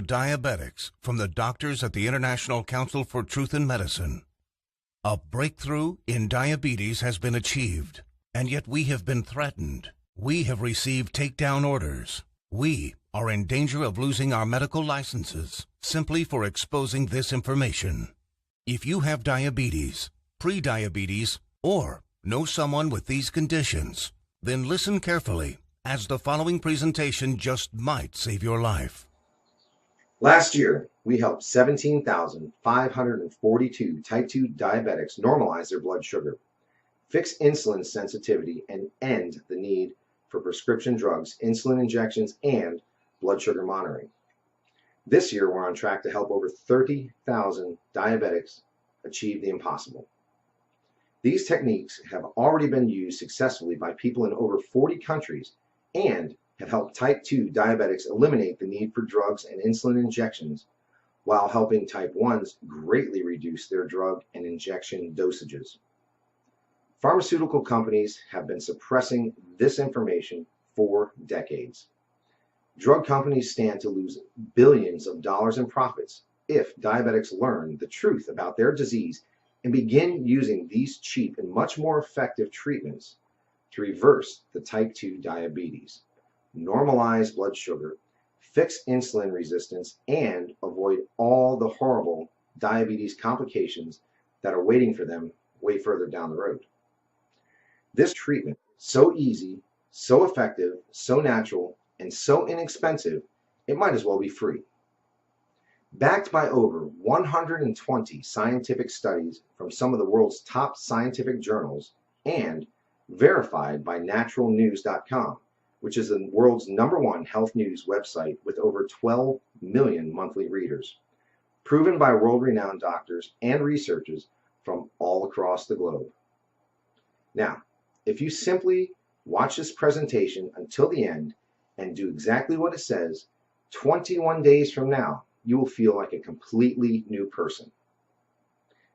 Diabetics from the doctors at the International Council for Truth in Medicine. A breakthrough in diabetes has been achieved, and yet we have been threatened. We have received takedown orders. We are in danger of losing our medical licenses simply for exposing this information. If you have diabetes, pre-diabetes, or know someone with these conditions, then listen carefully, as the following presentation just might save your life. Last year, we helped 17,542 type 2 diabetics normalize their blood sugar, fix insulin sensitivity, and end the need for prescription drugs, insulin injections, and blood sugar monitoring. This year, we're on track to help over 30,000 diabetics achieve the impossible. These techniques have already been used successfully by people in over 40 countries and have helped type 2 diabetics eliminate the need for drugs and insulin injections, while helping type 1s greatly reduce their drug and injection dosages. Pharmaceutical companies have been suppressing this information for decades. Drug companies stand to lose billions of dollars in profits if diabetics learn the truth about their disease and begin using these cheap and much more effective treatments to reverse the type 2 diabetes, normalize blood sugar, fix insulin resistance, and avoid all the horrible diabetes complications that are waiting for them way further down the road. This treatment, so easy, so effective, so natural, and so inexpensive, it might as well be free. Backed by over 120 scientific studies from some of the world's top scientific journals and verified by naturalnews.com, which is the world's #1 health news website with over 12 million monthly readers, proven by world-renowned doctors and researchers from all across the globe. Now, if you simply watch this presentation until the end and do exactly what it says, 21 days from now, you will feel like a completely new person.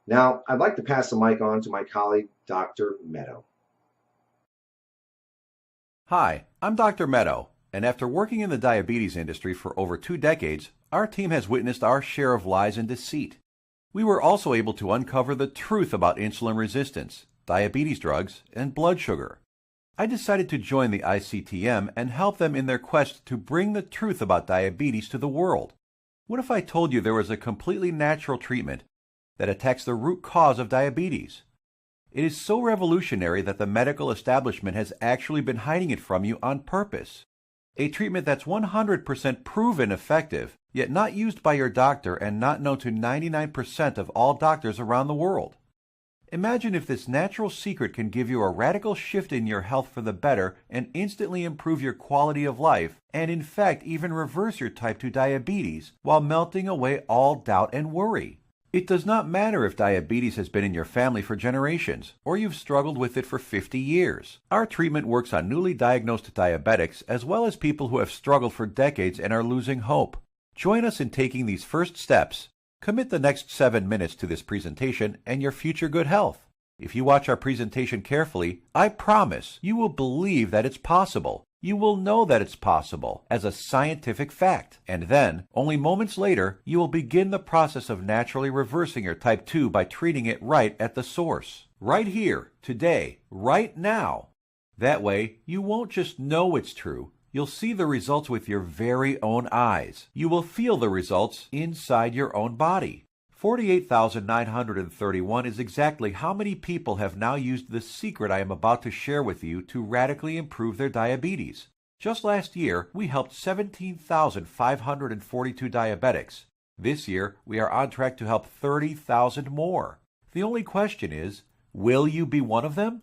Now, I'd like to pass the mic on to my colleague, Dr. Meadow. Hi, I'm Dr. Meadow, and after working in the diabetes industry for over 2 decades, our team has witnessed our share of lies and deceit. We were also able to uncover the truth about insulin resistance, diabetes drugs, and blood sugar. I decided to join the ICTM and help them in their quest to bring the truth about diabetes to the world. What if I told you there was a completely natural treatment that attacks the root cause of diabetes? It is so revolutionary that the medical establishment has actually been hiding it from you on purpose. A treatment that's 100% proven effective, yet not used by your doctor and not known to 99% of all doctors around the world. Imagine if this natural secret can give you a radical shift in your health for the better and instantly improve your quality of life, and in fact even reverse your type 2 diabetes while melting away all doubt and worry. It does not matter if diabetes has been in your family for generations, or you've struggled with it for 50 years. Our treatment works on newly diagnosed diabetics as well as people who have struggled for decades and are losing hope. Join us in taking these first steps. Commit the next 7 minutes to this presentation and your future good health. If you watch our presentation carefully, I promise you will believe that it's possible. You will know that it's possible as a scientific fact. And then, only moments later, you will begin the process of naturally reversing your type 2 by treating it right at the source. Right here, today, right now. That way, you won't just know it's true. You'll see the results with your very own eyes. You will feel the results inside your own body. 48,931 is exactly how many people have now used the secret I am about to share with you to radically improve their diabetes. Just last year, we helped 17,542 diabetics. This year, we are on track to help 30,000 more. The only question is, will you be one of them?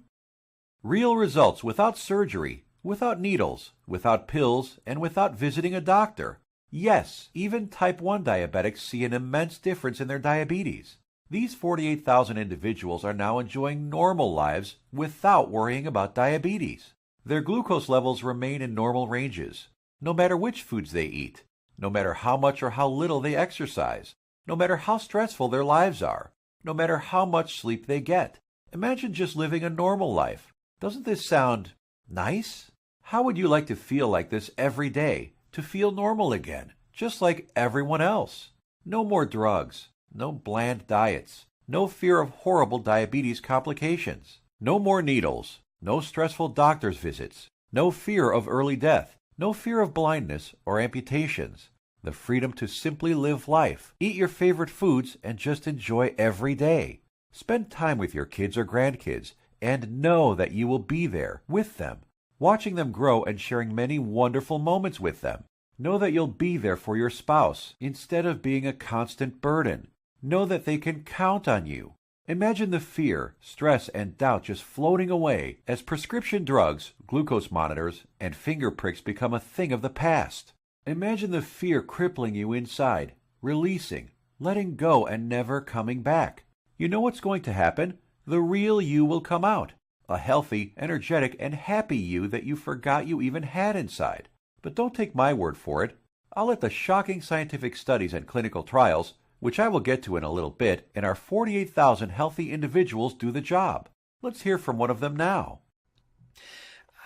Real results without surgery, without needles, without pills, and without visiting a doctor. Yes, even type 1 diabetics see an immense difference in their diabetes. These 48,000 individuals are now enjoying normal lives without worrying about diabetes. Their glucose levels remain in normal ranges, no matter which foods they eat, no matter how much or how little they exercise, no matter how stressful their lives are, no matter how much sleep they get. Imagine just living a normal life. Doesn't this sound nice? How would you like to feel like this every day? To feel normal again, just like everyone else. No more drugs, no bland diets, no fear of horrible diabetes complications, no more needles, no stressful doctor's visits, no fear of early death, no fear of blindness or amputations. The freedom to simply live life, eat your favorite foods, and just enjoy every day. Spend time with your kids or grandkids, and know that you will be there with them, watching them grow and sharing many wonderful moments with them. Know that you'll be there for your spouse instead of being a constant burden. Know that they can count on you. Imagine the fear, stress, and doubt just floating away as prescription drugs, glucose monitors, and finger pricks become a thing of the past. Imagine the fear crippling you inside, releasing, letting go, and never coming back. You know what's going to happen? The real you will come out. A healthy, energetic, and happy you that you forgot you even had inside. But don't take my word for it. I'll let the shocking scientific studies and clinical trials, which I will get to in a little bit, and our 48,000 healthy individuals do the job. Let's hear from one of them now.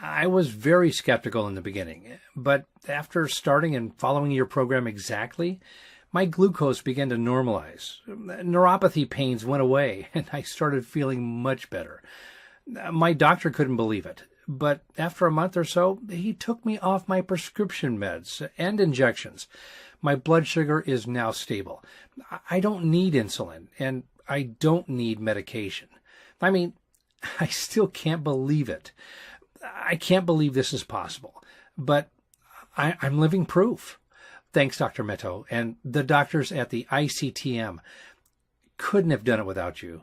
I was very skeptical in the beginning, but after starting and following your program exactly, my glucose began to normalize. Neuropathy pains went away, and I started feeling much better. My doctor couldn't believe it, but after a month or so, he took me off my prescription meds and injections. My blood sugar is now stable. I don't need insulin, and I don't need medication. I mean, I still can't believe it. I can't believe this is possible, but I'm living proof. Thanks, Dr. Meadow, and the doctors at the ICTM. Couldn't have done it without you.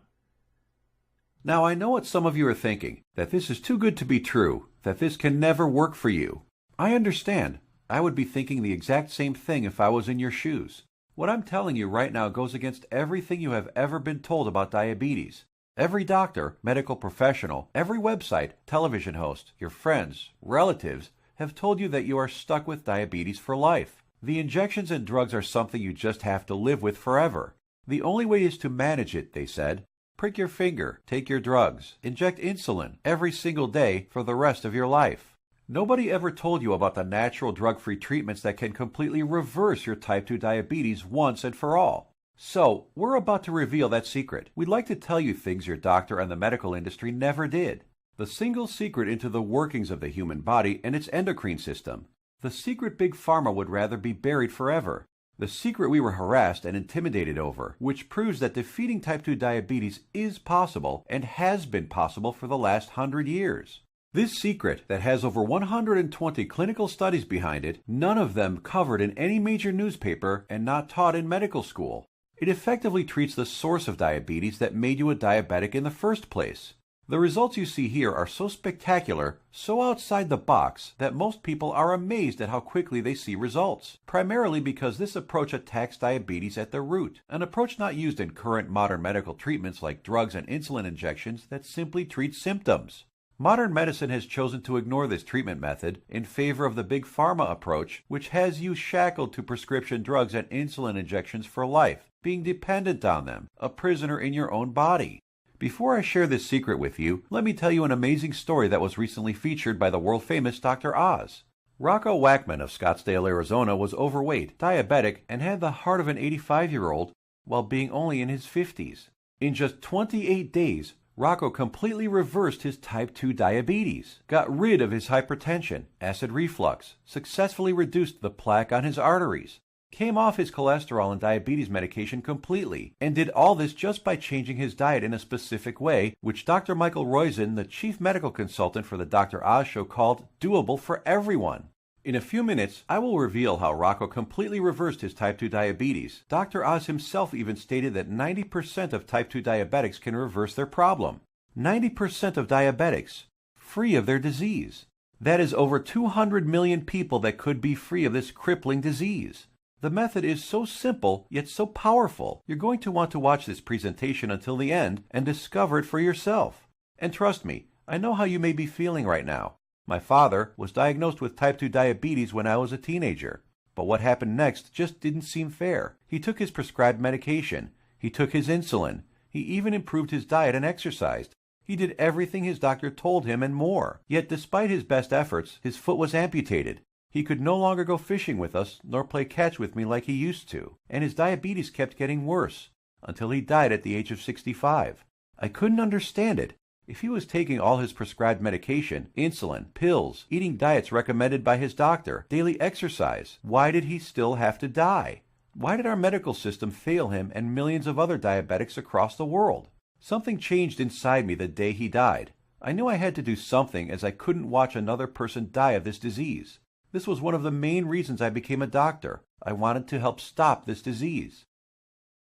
Now, I know what some of you are thinking, that this is too good to be true, that this can never work for you. I understand. I would be thinking the exact same thing if I was in your shoes. What I'm telling you right now goes against everything you have ever been told about diabetes. Every doctor, medical professional, every website, television host, your friends, relatives have told you that you are stuck with diabetes for life. The injections and drugs are something you just have to live with forever. The only way is to manage it, they said. Prick your finger, take your drugs, inject insulin every single day for the rest of your life. Nobody ever told you about the natural drug-free treatments that can completely reverse your type 2 diabetes once and for all. So, we're about to reveal that secret. We'd like to tell you things your doctor and the medical industry never did. The single secret into the workings of the human body and its endocrine system. The secret Big Pharma would rather be buried forever. The secret we were harassed and intimidated over, which proves that defeating type 2 diabetes is possible and has been possible for the last 100 years. This secret, that has over 120 clinical studies behind it, none of them covered in any major newspaper and not taught in medical school. It effectively treats the source of diabetes that made you a diabetic in the first place. The results you see here are so spectacular, so outside the box, that most people are amazed at how quickly they see results, primarily because this approach attacks diabetes at the root, an approach not used in current modern medical treatments like drugs and insulin injections that simply treat symptoms. Modern medicine has chosen to ignore this treatment method in favor of the Big Pharma approach, which has you shackled to prescription drugs and insulin injections for life, being dependent on them, a prisoner in your own body. Before I share this secret with you, let me tell you an amazing story that was recently featured by the world-famous Dr. Oz. Rocco Wackman of Scottsdale, Arizona was overweight, diabetic, and had the heart of an 85-year-old while being only in his 50s. In just 28 days, Rocco completely reversed his type 2 diabetes, got rid of his hypertension, acid reflux, successfully reduced the plaque on his arteries, came off his cholesterol and diabetes medication completely, and did all this just by changing his diet in a specific way, which Dr. Michael Roizen, the chief medical consultant for the Dr. Oz Show, called doable for everyone. In a few minutes, I will reveal how Rocco completely reversed his type 2 diabetes. Dr. Oz himself even stated that 90% of type 2 diabetics can reverse their problem. 90% of diabetics, free of their disease. That is over 200 million people that could be free of this crippling disease. The method is so simple, yet so powerful. You're going to want to watch this presentation until the end and discover it for yourself. And trust me, I know how you may be feeling right now. My father was diagnosed with type 2 diabetes when I was a teenager. But what happened next just didn't seem fair. He took his prescribed medication. He took his insulin. He even improved his diet and exercised. He did everything his doctor told him and more. Yet despite his best efforts, his foot was amputated. He could no longer go fishing with us nor play catch with me like he used to, and his diabetes kept getting worse until he died at the age of 65. I couldn't understand it. If he was taking all his prescribed medication, insulin, pills, eating diets recommended by his doctor, daily exercise, why did he still have to die? Why did our medical system fail him and millions of other diabetics across the world? Something changed inside me the day he died. I knew I had to do something, as I couldn't watch another person die of this disease. This was one of the main reasons I became a doctor. I wanted to help stop this disease.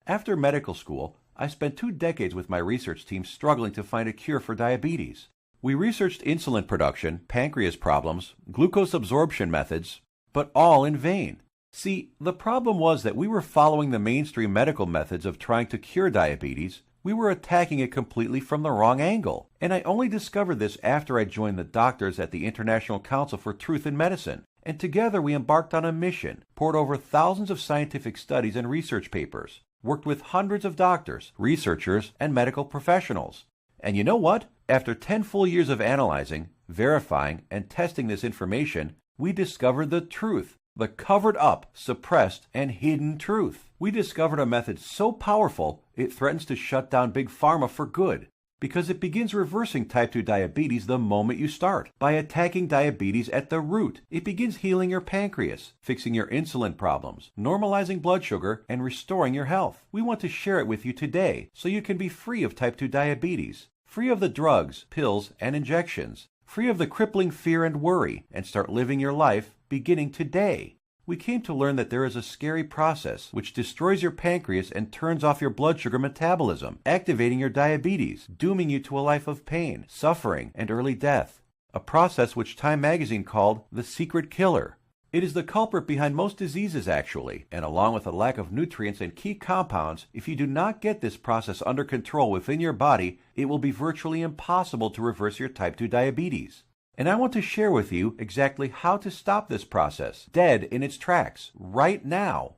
After medical school, I spent 2 decades with my research team struggling to find a cure for diabetes. We researched insulin production, pancreas problems, glucose absorption methods, but all in vain. See, the problem was that we were following the mainstream medical methods of trying to cure diabetes. We were attacking it completely from the wrong angle. And I only discovered this after I joined the doctors at the International Council for Truth in Medicine. And together we embarked on a mission, poured over thousands of scientific studies and research papers, worked with hundreds of doctors, researchers, and medical professionals. And you know what? After 10 full years of analyzing, verifying, and testing this information, we discovered the truth, the covered up, suppressed, and hidden truth. We discovered a method so powerful it threatens to shut down Big Pharma for good, because it begins reversing type 2 diabetes the moment you start. By attacking diabetes at the root, it begins healing your pancreas, fixing your insulin problems, normalizing blood sugar, and restoring your health. We want to share it with you today so you can be free of type 2 diabetes, free of the drugs, pills, and injections, free of the crippling fear and worry, and start living your life beginning today. We came to learn that there is a scary process which destroys your pancreas and turns off your blood sugar metabolism, activating your diabetes, dooming you to a life of pain, suffering, and early death. A process which Time magazine called the secret killer. It is the culprit behind most diseases, actually, and along with a lack of nutrients and key compounds, if you do not get this process under control within your body, it will be virtually impossible to reverse your type 2 diabetes. And I want to share with you exactly how to stop this process, dead in its tracks, right now.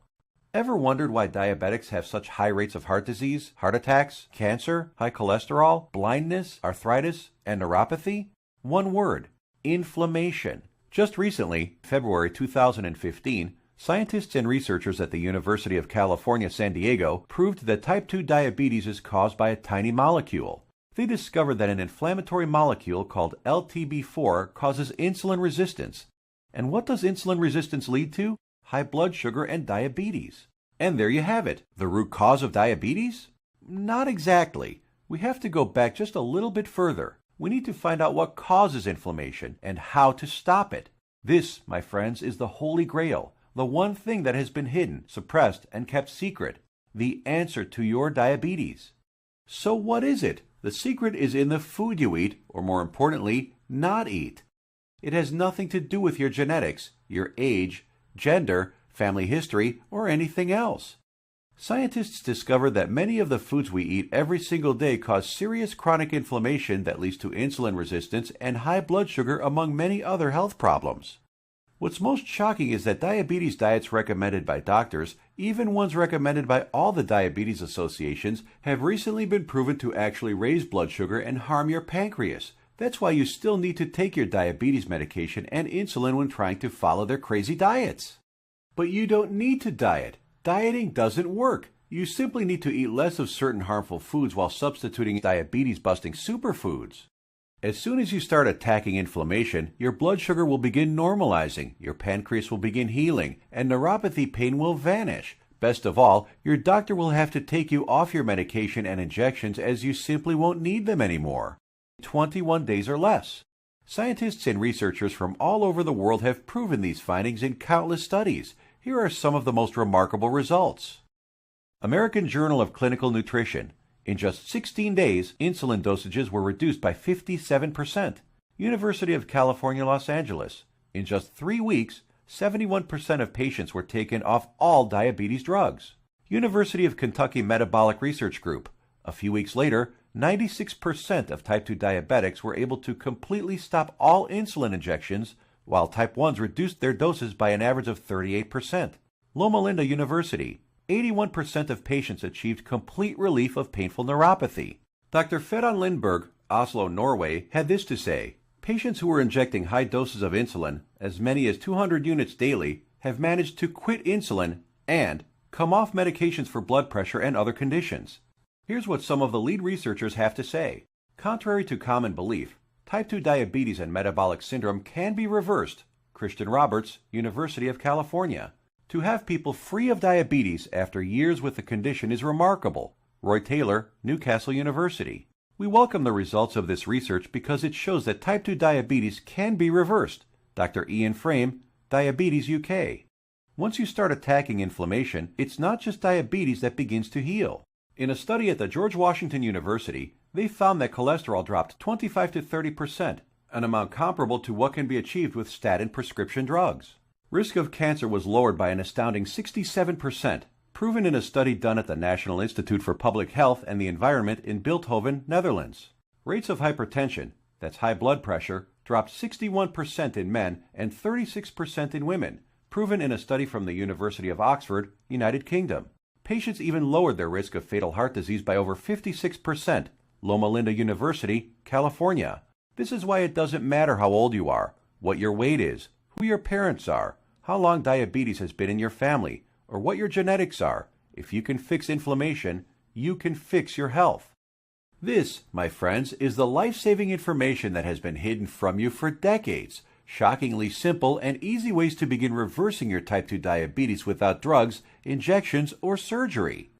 Ever wondered why diabetics have such high rates of heart disease, heart attacks, cancer, high cholesterol, blindness, arthritis, and neuropathy? One word: inflammation. Just recently, February 2015, scientists and researchers at the University of California, San Diego proved that type 2 diabetes is caused by a tiny molecule. They discovered that an inflammatory molecule called LTB4 causes insulin resistance. And what does insulin resistance lead to? High blood sugar and diabetes. And there you have it. The root cause of diabetes? Not exactly. We have to go back just a little bit further. We need to find out what causes inflammation and how to stop it. This, my friends, is the Holy Grail, the one thing that has been hidden, suppressed, and kept secret. The answer to your diabetes. So what is it? The secret is in the food you eat, or more importantly, not eat. It has nothing to do with your genetics, your age, gender, family history, or anything else. Scientists discovered that many of the foods we eat every single day cause serious chronic inflammation that leads to insulin resistance and high blood sugar, among many other health problems. What's most shocking is that diabetes diets recommended by doctors, even ones recommended by all the diabetes associations, have recently been proven to actually raise blood sugar and harm your pancreas. That's why you still need to take your diabetes medication and insulin when trying to follow their crazy diets. But you don't need to diet. Dieting doesn't work. You simply need to eat less of certain harmful foods while substituting diabetes-busting superfoods. As soon as you start attacking inflammation, your blood sugar will begin normalizing, your pancreas will begin healing, and neuropathy pain will vanish. Best of all, your doctor will have to take you off your medication and injections, as you simply won't need them anymore. 21 days or less. Scientists and researchers from all over the world have proven these findings in countless studies. Here are some of the most remarkable results. American Journal of Clinical Nutrition. In just 16 days, insulin dosages were reduced by 57%. University of California, Los Angeles. In just 3 weeks, 71% of patients were taken off all diabetes drugs. University of Kentucky Metabolic Research Group. A few weeks later, 96% of type 2 diabetics were able to completely stop all insulin injections, while type 1s reduced their doses by an average of 38%. Loma Linda University. 81% of patients achieved complete relief of painful neuropathy. Dr. Fedon Lindberg, Oslo, Norway, had this to say: Patients who were injecting high doses of insulin, as many as 200 units daily, have managed to quit insulin and come off medications for blood pressure and other conditions. Here's what some of the lead researchers have to say. Contrary to common belief, type 2 diabetes and metabolic syndrome can be reversed. Christian Roberts, University of California. To have people free of diabetes after years with the condition is remarkable. Roy Taylor, Newcastle University. We welcome the results of this research because it shows that type 2 diabetes can be reversed. Dr. Ian Frame, Diabetes UK. Once you start attacking inflammation, it's not just diabetes that begins to heal. In a study at the George Washington University, they found that cholesterol dropped 25 to 30%, an amount comparable to what can be achieved with statin prescription drugs. Risk of cancer was lowered by an astounding 67%, proven in a study done at the National Institute for Public Health and the Environment in Bilthoven, Netherlands. Rates of hypertension, that's high blood pressure, dropped 61% in men and 36% in women, proven in a study from the University of Oxford, United Kingdom. Patients even lowered their risk of fatal heart disease by over 56%, Loma Linda University, California. This is why it doesn't matter how old you are, what your weight is, who your parents are, how long diabetes has been in your family, or what your genetics are. If you can fix inflammation, you can fix your health. This, my friends, is the life-saving information that has been hidden from you for decades. Shockingly simple and easy ways to begin reversing your type 2 diabetes without drugs, injections, or surgery.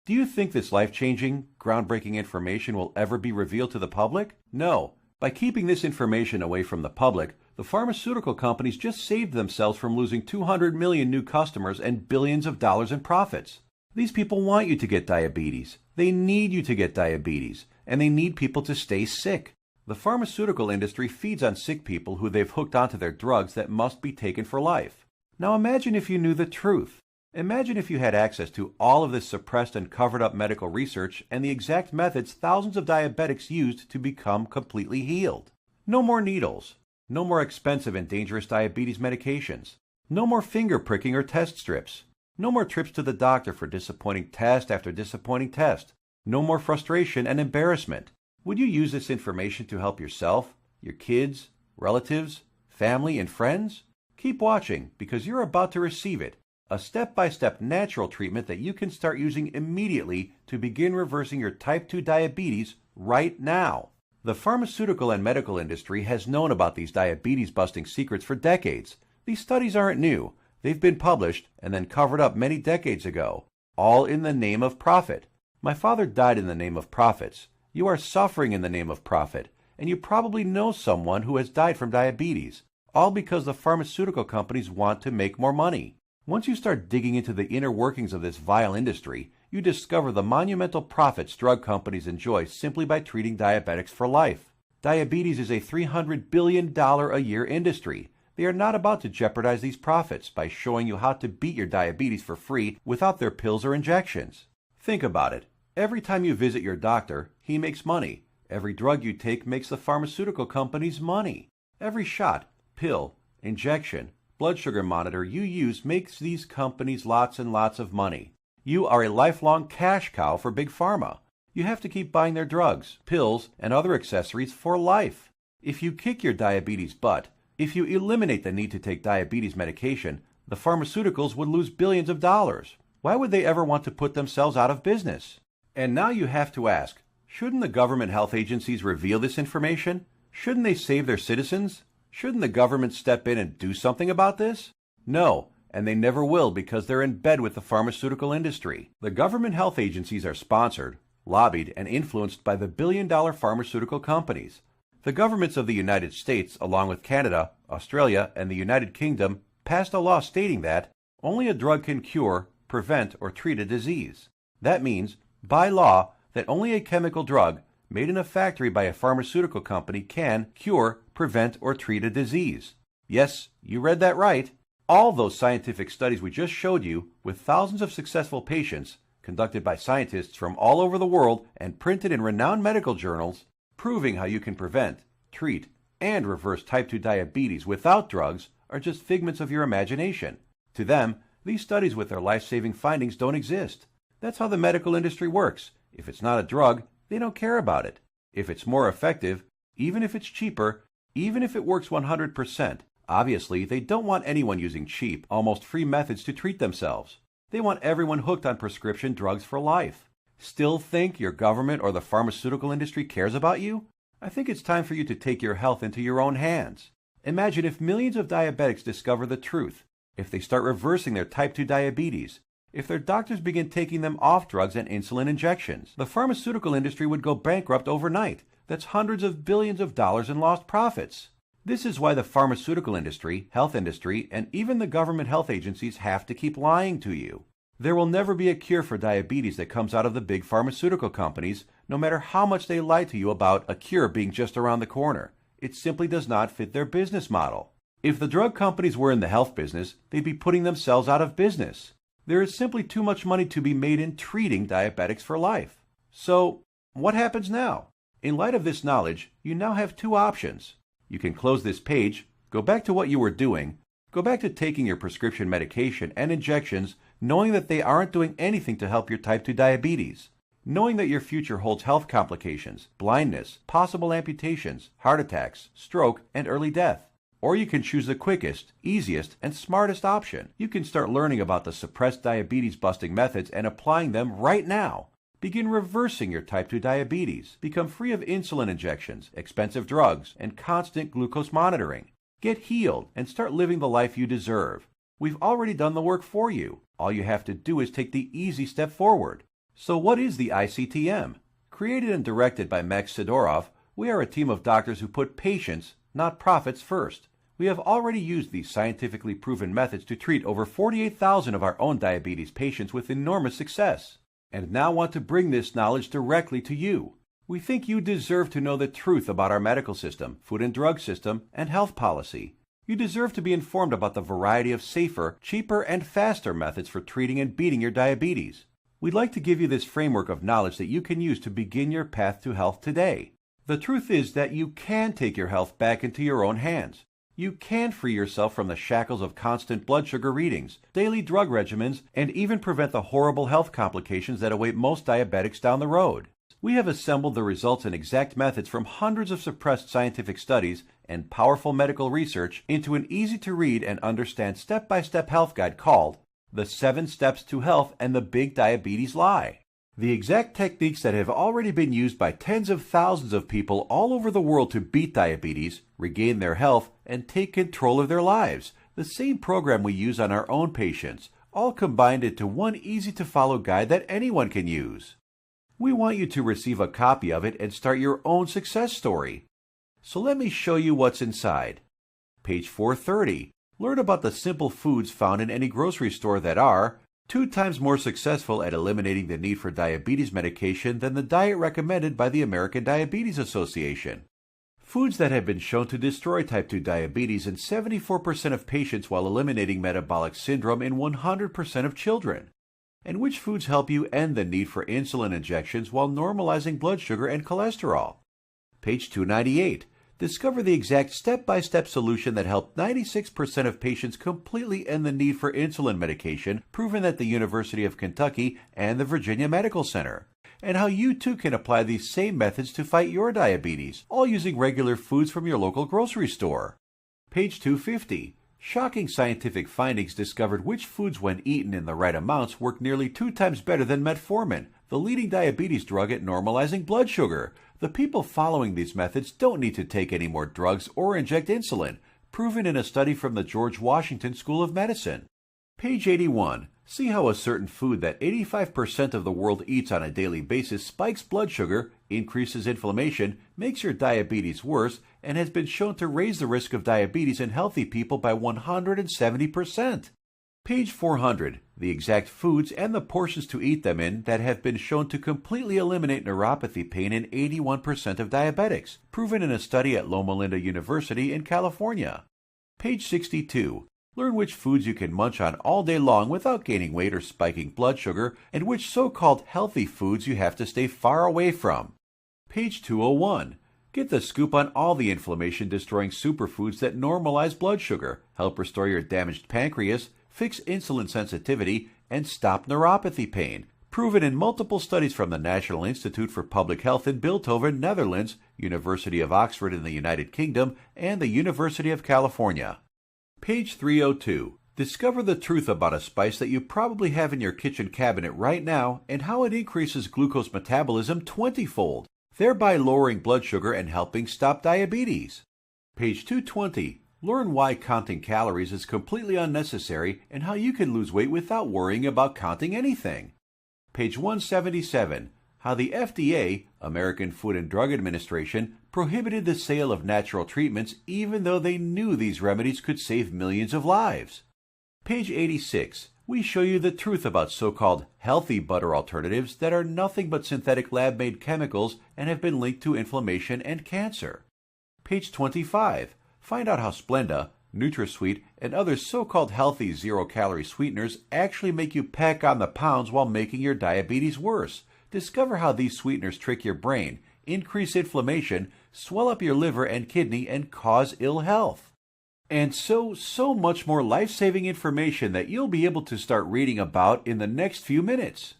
Do you think this life-changing, groundbreaking information will ever be revealed to the public? No. By keeping this information away from the public, the pharmaceutical companies just saved themselves from losing 200 million new customers and billions of dollars in profits. These people want you to get diabetes. They need you to get diabetes, and they need people to stay sick. The pharmaceutical industry feeds on sick people who they've hooked onto their drugs that must be taken for life. Now imagine if you knew the truth. Imagine if you had access to all of this suppressed and covered up medical research and the exact methods thousands of diabetics used to become completely healed. No more needles. No more expensive and dangerous diabetes medications. No more finger pricking or test strips. No more trips to the doctor for disappointing test after disappointing test. No more frustration and embarrassment. Would you use this information to help yourself, your kids, relatives, family, and friends? Keep watching because you're about to receive it. A step-by-step natural treatment that you can start using immediately to begin reversing your type 2 diabetes right now. The pharmaceutical and medical industry has known about these diabetes-busting secrets for decades. These studies aren't new. They've been published and then covered up many decades ago, all in the name of profit. My father died in the name of profits. You are suffering in the name of profit, and you probably know someone who has died from diabetes, all because the pharmaceutical companies want to make more money. Once you start digging into the inner workings of this vile industry, you discover the monumental profits drug companies enjoy simply by treating diabetics for life. Diabetes is a $300 billion a year industry. They are not about to jeopardize these profits by showing you how to beat your diabetes for free without their pills or injections. Think about it. Every time you visit your doctor, he makes money. Every drug you take makes the pharmaceutical companies money. Every shot, pill, injection, blood sugar monitor you use makes these companies lots and lots of money. You are a lifelong cash cow for Big Pharma. You have to keep buying their drugs, pills, and other accessories for life. If you kick your diabetes butt, if you eliminate the need to take diabetes medication, the pharmaceuticals would lose billions of dollars. Why would they ever want to put themselves out of business? And now you have to ask, shouldn't the government health agencies reveal this information? Shouldn't they save their citizens? Shouldn't the government step in and do something about this? No, and they never will because they're in bed with the pharmaceutical industry. The government health agencies are sponsored, lobbied, and influenced by the billion-dollar pharmaceutical companies. The governments of the United States, along with Canada, Australia, and the United Kingdom, passed a law stating that only a drug can cure, prevent, or treat a disease. That means, by law, that only a chemical drug made in a factory by a pharmaceutical company can cure, prevent, or treat a disease. Yes, you read that right. All those scientific studies we just showed you, with thousands of successful patients, conducted by scientists from all over the world and printed in renowned medical journals, proving how you can prevent, treat, and reverse type 2 diabetes without drugs, are just figments of your imagination. To them, these studies with their life-saving findings don't exist. That's how the medical industry works. If it's not a drug, they don't care about it. If it's more effective, even if it's cheaper, Even if it works 100%, obviously they don't want anyone using cheap, almost free methods to treat themselves. They want everyone hooked on prescription drugs for life. Still think your government or the pharmaceutical industry cares about you? I think it's time for you to take your health into your own hands. Imagine if millions of diabetics discover the truth, if they start reversing their type 2 diabetes, if their doctors begin taking them off drugs and insulin injections. The pharmaceutical industry would go bankrupt overnight. That's hundreds of billions of dollars in lost profits. This is why the pharmaceutical industry, health industry, and even the government health agencies have to keep lying to you. There will never be a cure for diabetes that comes out of the big pharmaceutical companies, no matter how much they lie to you about a cure being just around the corner. It simply does not fit their business model. If the drug companies were in the health business, they'd be putting themselves out of business. There is simply too much money to be made in treating diabetics for life. So, what happens now? In light of this knowledge, you now have two options. You can close this page, go back to what you were doing, go back to taking your prescription medication and injections, knowing that they aren't doing anything to help your type 2 diabetes, knowing that your future holds health complications, blindness, possible amputations, heart attacks, stroke, and early death. Or you can choose the quickest, easiest, and smartest option. You can start learning about the suppressed diabetes busting methods and applying them right now. Begin reversing your type 2 diabetes. Become free of insulin injections, expensive drugs, and constant glucose monitoring. Get healed and start living the life you deserve. We've already done the work for you. All you have to do is take the easy step forward. So what is the ICTM? Created and directed by Max Sidorov, we are a team of doctors who put patients, not profits, first. We have already used these scientifically proven methods to treat over 48,000 of our own diabetes patients with enormous success, and now want to bring this knowledge directly to you. We think you deserve to know the truth about our medical system, food and drug system, and health policy. You deserve to be informed about the variety of safer, cheaper, and faster methods for treating and beating your diabetes. We'd like to give you this framework of knowledge that you can use to begin your path to health today. The truth is that you can take your health back into your own hands. You can free yourself from the shackles of constant blood sugar readings, daily drug regimens, and even prevent the horrible health complications that await most diabetics down the road. We have assembled the results and exact methods from hundreds of suppressed scientific studies and powerful medical research into an easy-to-read and understand step-by-step health guide called The 7 Steps to Health and the Big Diabetes Lie. The exact techniques that have already been used by tens of thousands of people all over the world to beat diabetes, regain their health, and take control of their lives. The same program we use on our own patients, all combined into one easy-to-follow guide that anyone can use. We want you to receive a copy of it and start your own success story. So let me show you what's inside. Page 430. Learn about the simple foods found in any grocery store that are 2 times more successful at eliminating the need for diabetes medication than the diet recommended by the American Diabetes Association. Foods that have been shown to destroy type 2 diabetes in 74% of patients while eliminating metabolic syndrome in 100% of children. And which foods help you end the need for insulin injections while normalizing blood sugar and cholesterol. Page 298. Discover the exact step-by-step solution that helped 96% of patients completely end the need for insulin medication, proven at the University of Kentucky and the Virginia Medical Center, and how you too can apply these same methods to fight your diabetes, all using regular foods from your local grocery store. Page 250. Shocking scientific findings discovered which foods when eaten in the right amounts work nearly 2 times better than metformin, the leading diabetes drug at normalizing blood sugar. The people following these methods don't need to take any more drugs or inject insulin, proven in a study from the George Washington School of Medicine. Page 81. See how a certain food that 85% of the world eats on a daily basis spikes blood sugar, increases inflammation, makes your diabetes worse, and has been shown to raise the risk of diabetes in healthy people by 170%. Page 400. The exact foods and the portions to eat them in that have been shown to completely eliminate neuropathy pain in 81% of diabetics, proven in a study at Loma Linda University in California. Page 62. Learn which foods you can munch on all day long without gaining weight or spiking blood sugar, and which so-called healthy foods you have to stay far away from. Page 201. Get the scoop on all the inflammation-destroying superfoods that normalize blood sugar, help restore your damaged pancreas, fix insulin sensitivity, and stop neuropathy pain, Proven in multiple studies from the National Institute for Public Health in Bilthoven, Netherlands, University of Oxford in the United Kingdom, and the University of California. Page 302. Discover the truth about a spice that you probably have in your kitchen cabinet right now and how it increases glucose metabolism 20-fold, thereby lowering blood sugar and helping stop diabetes. Page 220. Learn why counting calories is completely unnecessary and how you can lose weight without worrying about counting anything. Page 177. How the FDA, American Food and Drug Administration, prohibited the sale of natural treatments even though they knew these remedies could save millions of lives. Page 86. We show you the truth about so-called healthy butter alternatives that are nothing but synthetic lab-made chemicals and have been linked to inflammation and cancer. Page 25. Find out how Splenda, NutraSweet, and other so-called healthy zero-calorie sweeteners actually make you pack on the pounds while making your diabetes worse. Discover how these sweeteners trick your brain, increase inflammation, swell up your liver and kidney, and cause ill health. And so much more life-saving information that you'll be able to start reading about in the next few minutes.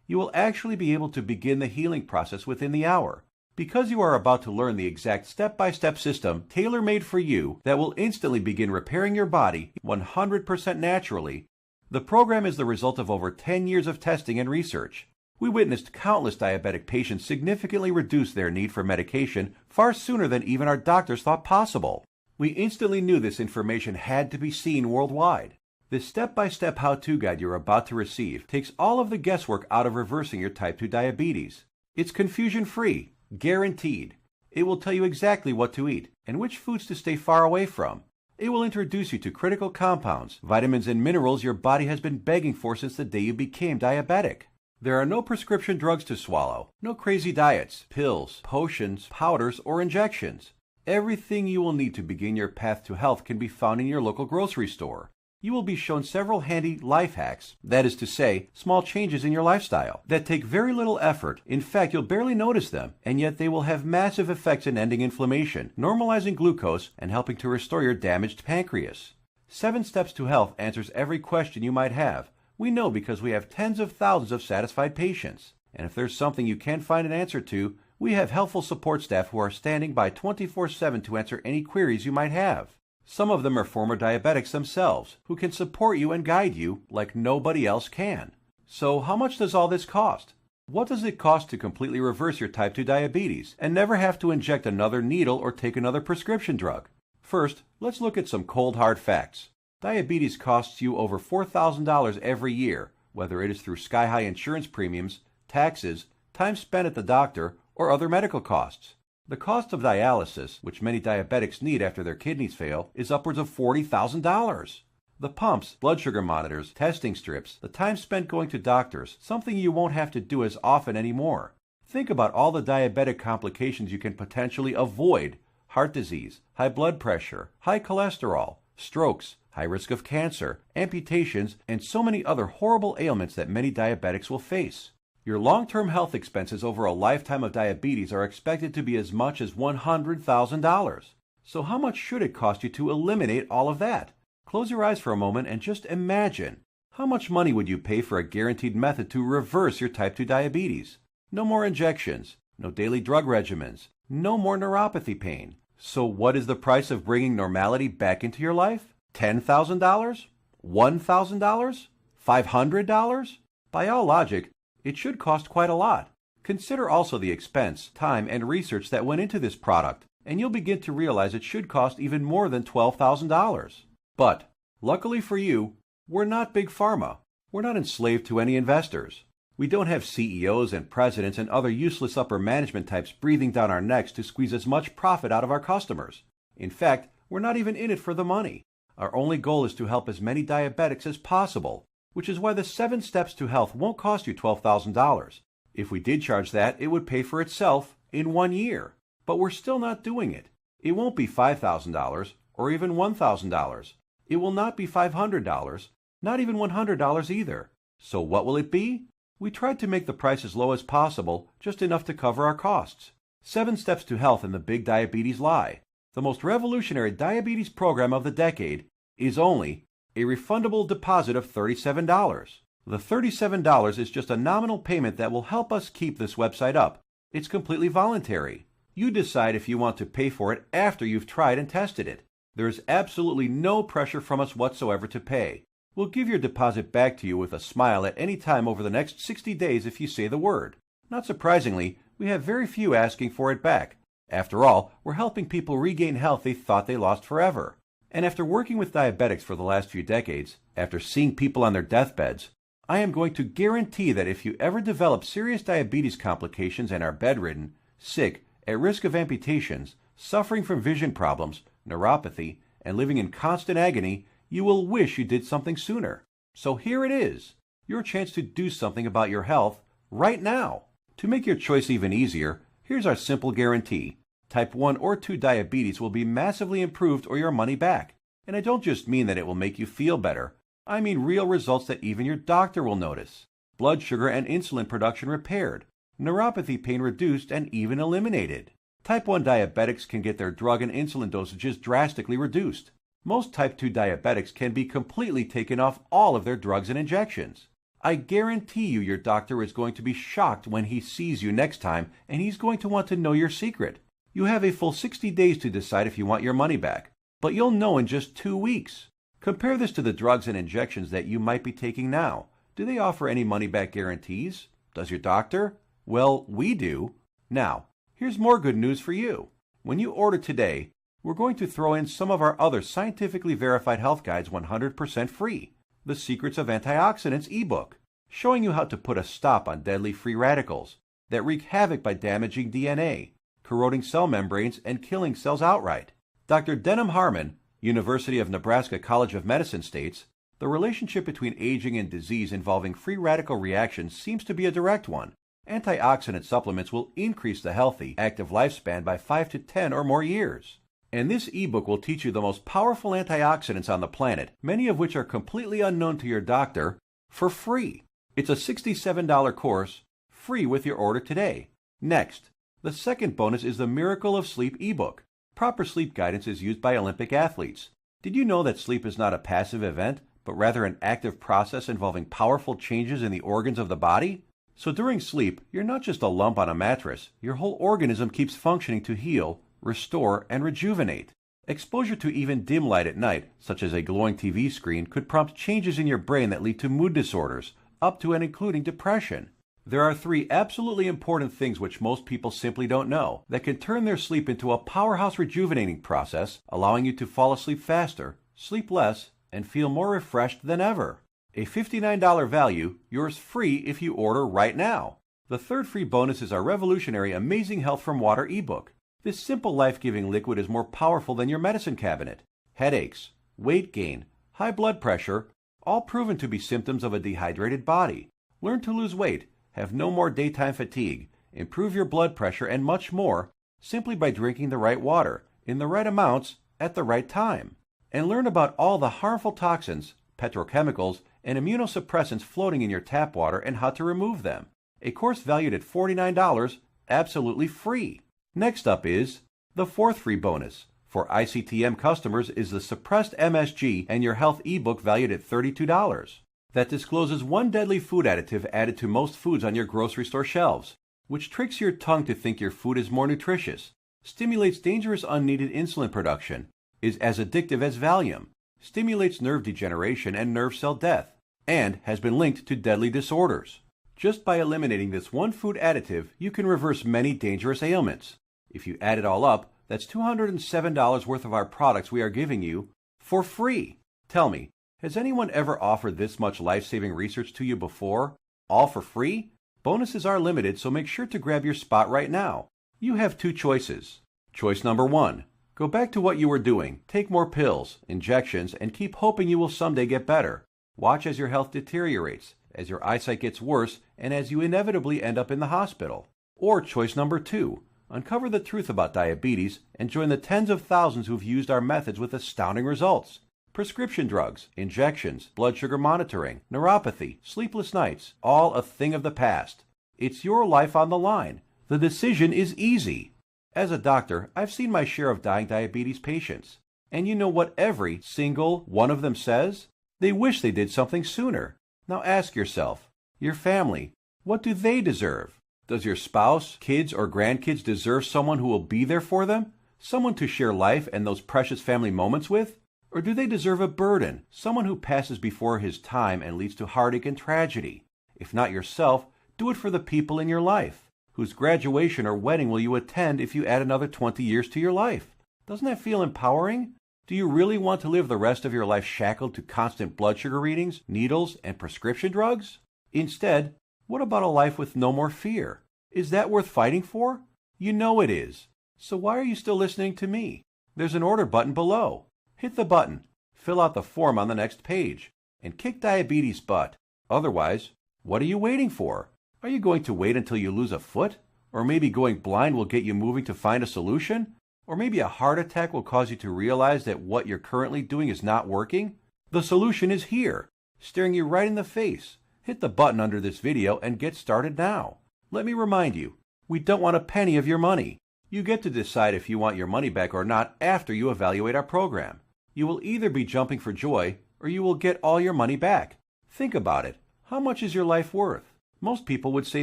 You will actually be able to begin the healing process within the hour, because you are about to learn the exact step-by-step system tailor-made for you that will instantly begin repairing your body 100% naturally. The program is the result of over 10 years of testing and research. We witnessed countless diabetic patients significantly reduce their need for medication far sooner than even our doctors thought possible. We instantly knew this information had to be seen worldwide. This step-by-step how-to guide you're about to receive takes all of the guesswork out of reversing your type 2 diabetes. It's confusion-free, guaranteed. It will tell you exactly what to eat and which foods to stay far away from. It will introduce you to critical compounds, vitamins and minerals your body has been begging for since the day you became diabetic. There are no prescription drugs to swallow, no crazy diets, pills, potions, powders, or injections. Everything you will need to begin your path to health can be found in your local grocery store. You will be shown several handy life hacks, that is to say, small changes in your lifestyle, that take very little effort. In fact, you'll barely notice them, and yet they will have massive effects in ending inflammation, normalizing glucose, and helping to restore your damaged pancreas. 7 Steps to Health answers every question you might have. We know because we have tens of thousands of satisfied patients. And if there's something you can't find an answer to, we have helpful support staff who are standing by 24/7 to answer any queries you might have. Some of them are former diabetics themselves, who can support you and guide you like nobody else can. So how much does all this cost? What does it cost to completely reverse your type 2 diabetes and never have to inject another needle or take another prescription drug? First, let's look at some cold hard facts. Diabetes costs you over $4,000 every year, whether it is through sky-high insurance premiums, taxes, time spent at the doctor, or other medical costs. The cost of dialysis, which many diabetics need after their kidneys fail, is upwards of $40,000. The pumps, blood sugar monitors, testing strips, the time spent going to doctors, something you won't have to do as often anymore. Think about all the diabetic complications you can potentially avoid: heart disease, high blood pressure, high cholesterol, strokes, high risk of cancer, amputations, and so many other horrible ailments that many diabetics will face. Your long-term health expenses over a lifetime of diabetes are expected to be as much as $100,000. So how much should it cost you to eliminate all of that? Close your eyes for a moment and just imagine. How much money would you pay for a guaranteed method to reverse your type 2 diabetes? No more injections, no daily drug regimens, no more neuropathy pain. So what is the price of bringing normality back into your life? $10,000? $1,000? $500? By all logic, it should cost quite a lot. Consider also the expense, time, and research that went into this product, and you'll begin to realize it should cost even more than $12,000. But, luckily for you, we're not Big Pharma. We're not enslaved to any investors. We don't have CEOs and presidents and other useless upper management types breathing down our necks to squeeze as much profit out of our customers. In fact, we're not even in it for the money. Our only goal is to help as many diabetics as possible, which is why the 7 Steps to Health won't cost you $12,000. If we did charge that, it would pay for itself in 1 year. But we're still not doing it. It won't be $5,000 or even $1,000. It will not be $500, not even $100 either. So what will it be? We tried to make the price as low as possible, just enough to cover our costs. 7 Steps to Health and the Big Diabetes Lie, the most revolutionary diabetes program of the decade, is only a refundable deposit of $37. The $37 is just a nominal payment that will help us keep this website up. It's completely voluntary. You decide if you want to pay for it after you've tried and tested it. There is absolutely no pressure from us whatsoever to pay. We'll give your deposit back to you with a smile at any time over the next 60 days if you say the word. Not surprisingly, we have very few asking for it back. After all, we're helping people regain health they thought they lost forever. And after working with diabetics for the last few decades, after seeing people on their deathbeds, I am going to guarantee that if you ever develop serious diabetes complications and are bedridden, sick, at risk of amputations, suffering from vision problems, neuropathy, and living in constant agony, you will wish you did something sooner. So here it is, your chance to do something about your health right now. To make your choice even easier, here's our simple guarantee. Type 1 or 2 diabetes will be massively improved or your money back. And I don't just mean that it will make you feel better. I mean real results that even your doctor will notice. Blood sugar and insulin production repaired, neuropathy pain reduced and even eliminated. Type 1 diabetics can get their drug and insulin dosages drastically reduced. Most type 2 diabetics can be completely taken off all of their drugs and injections. I guarantee you your doctor is going to be shocked when he sees you next time, and he's going to want to know your secret. You have a full 60 days to decide if you want your money back, but you'll know in just 2 weeks. Compare this to the drugs and injections that you might be taking now. Do they offer any money-back guarantees? Does your doctor? Well, we do. Now, here's more good news for you. When you order today, we're going to throw in some of our other scientifically verified health guides 100% free. The Secrets of Antioxidants eBook, showing you how to put a stop on deadly free radicals that wreak havoc by damaging DNA, corroding cell membranes, and killing cells outright. Dr. Denham Harmon, University of Nebraska College of Medicine states, the relationship between aging and disease involving free radical reactions seems to be a direct one. Antioxidant supplements will increase the healthy, active lifespan by 5 to 10 or more years. And this ebook will teach you the most powerful antioxidants on the planet, many of which are completely unknown to your doctor, for free. It's a $67 course, free with your order today. Next, the second bonus is the Miracle of Sleep ebook. Proper sleep guidance is used by Olympic athletes. Did you know that sleep is not a passive event, but rather an active process involving powerful changes in the organs of the body? So during sleep, you're not just a lump on a mattress. Your whole organism keeps functioning to heal, restore, and rejuvenate. Exposure to even dim light at night, such as a glowing TV screen, could prompt changes in your brain that lead to mood disorders, up to and including depression. There are 3 absolutely important things which most people simply don't know that can turn their sleep into a powerhouse rejuvenating process, allowing you to fall asleep faster, sleep less, and feel more refreshed than ever. A $59 value, yours free if you order right now. The third free bonus is our revolutionary Amazing Health from Water ebook. This simple life-giving liquid is more powerful than your medicine cabinet. Headaches, weight gain, high blood pressure, all proven to be symptoms of a dehydrated body. Learn to lose weight, have no more daytime fatigue, improve your blood pressure, and much more simply by drinking the right water, in the right amounts, at the right time. And learn about all the harmful toxins, petrochemicals, and immunosuppressants floating in your tap water and how to remove them. A course valued at $49, absolutely free. Next up is the fourth free bonus. For ICTM customers is the Suppressed MSG and Your Health ebook valued at $32. That discloses one deadly food additive added to most foods on your grocery store shelves, which tricks your tongue to think your food is more nutritious, stimulates dangerous unneeded insulin production, is as addictive as Valium, stimulates nerve degeneration and nerve cell death, and has been linked to deadly disorders. Just by eliminating this one food additive, you can reverse many dangerous ailments. If you add it all up, that's $207 worth of our products we are giving you for free. Tell me, has anyone ever offered this much life-saving research to you before? All for free? Bonuses are limited, so make sure to grab your spot right now. You have 2 choices. Choice number 1. Go back to what you were doing, take more pills, injections, and keep hoping you will someday get better. Watch as your health deteriorates, as your eyesight gets worse, and as you inevitably end up in the hospital. Or choice number 2. Uncover the truth about diabetes and join the tens of thousands who've used our methods with astounding results. Prescription drugs, injections, blood sugar monitoring, neuropathy, sleepless nights, all a thing of the past. It's your life on the line. The decision is easy. As a doctor, I've seen my share of dying diabetes patients. And you know what every single one of them says? They wish they did something sooner. Now ask yourself, your family, what do they deserve? Does your spouse, kids, or grandkids deserve someone who will be there for them? Someone to share life and those precious family moments with? Or do they deserve a burden, someone who passes before his time and leads to heartache and tragedy? If not yourself, do it for the people in your life. Whose graduation or wedding will you attend if you add another 20 years to your life? Doesn't that feel empowering? Do you really want to live the rest of your life shackled to constant blood sugar readings, needles, and prescription drugs? Instead, what about a life with no more fear? Is that worth fighting for? You know it is. So why are you still listening to me? There's an order button below. Hit the button, fill out the form on the next page, and kick diabetes butt. Otherwise, what are you waiting for? Are you going to wait until you lose a foot? Or maybe going blind will get you moving to find a solution? Or maybe a heart attack will cause you to realize that what you're currently doing is not working? The solution is here, staring you right in the face. Hit the button under this video and get started now. Let me remind you, we don't want a penny of your money. You get to decide if you want your money back or not after you evaluate our program. You will either be jumping for joy or you will get all your money back. Think about it. How much is your life worth? Most people would say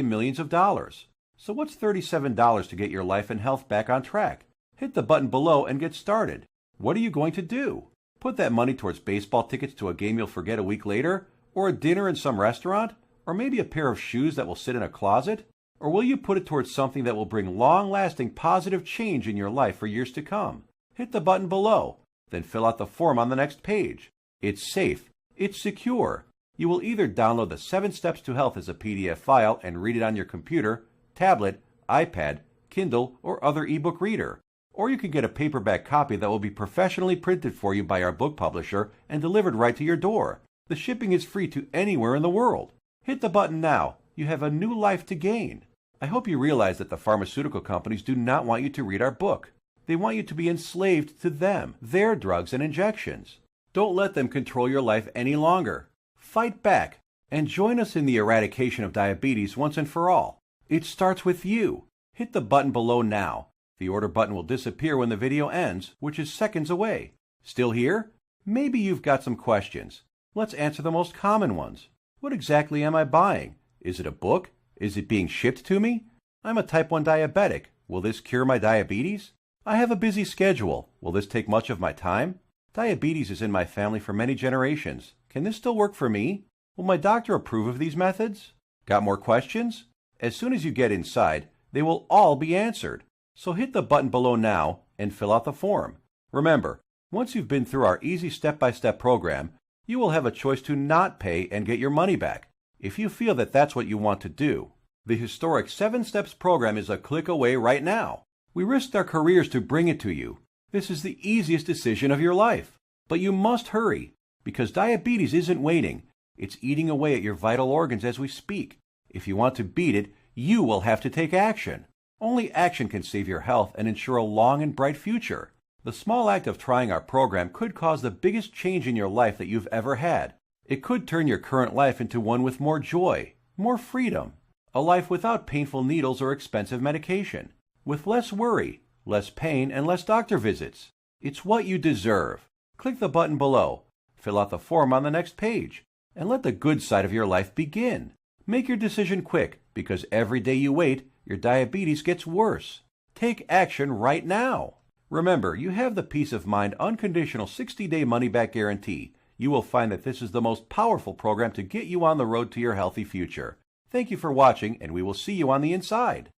millions of dollars. So what's $37 to get your life and health back on track? Hit the button below and get started. What are you going to do? Put that money towards baseball tickets to a game you'll forget a week later? Or a dinner in some restaurant? Or maybe a pair of shoes that will sit in a closet? Or will you put it towards something that will bring long-lasting positive change in your life for years to come? Hit the button below, then fill out the form on the next page. It's safe. It's secure. You will either download the 7 Steps to Health as a PDF file and read it on your computer, tablet, iPad, Kindle, or other ebook reader. Or you can get a paperback copy that will be professionally printed for you by our book publisher and delivered right to your door. The shipping is free to anywhere in the world. Hit the button now. You have a new life to gain. I hope you realize that the pharmaceutical companies do not want you to read our book. They want you to be enslaved to them, their drugs and injections. Don't let them control your life any longer. Fight back and join us in the eradication of diabetes once and for all. It starts with you. Hit the button below now. The order button will disappear when the video ends, which is seconds away. Still here? Maybe you've got some questions. Let's answer the most common ones. What exactly am I buying? Is it a book? Is it being shipped to me? I'm a type 1 diabetic. Will this cure my diabetes? I have a busy schedule. Will this take much of my time? Diabetes is in my family for many generations. Can this still work for me? Will my doctor approve of these methods? Got more questions? As soon as you get inside, they will all be answered. So hit the button below now and fill out the form. Remember, once you've been through our easy step-by-step program, you will have a choice to not pay and get your money back, if you feel that that's what you want to do. The historic 7 Steps program is a click away right now. We risked our careers to bring it to you. This is the easiest decision of your life. But you must hurry, because diabetes isn't waiting. It's eating away at your vital organs as we speak. If you want to beat it, you will have to take action. Only action can save your health and ensure a long and bright future. The small act of trying our program could cause the biggest change in your life that you've ever had. It could turn your current life into one with more joy, more freedom, a life without painful needles or expensive medication, with less worry, less pain, and less doctor visits. It's what you deserve. Click the button below, fill out the form on the next page, and let the good side of your life begin. Make your decision quick, because every day you wait, your diabetes gets worse. Take action right now. Remember, you have the peace of mind unconditional 60-day money-back guarantee. You will find that this is the most powerful program to get you on the road to your healthy future. Thank you for watching, and we will see you on the inside.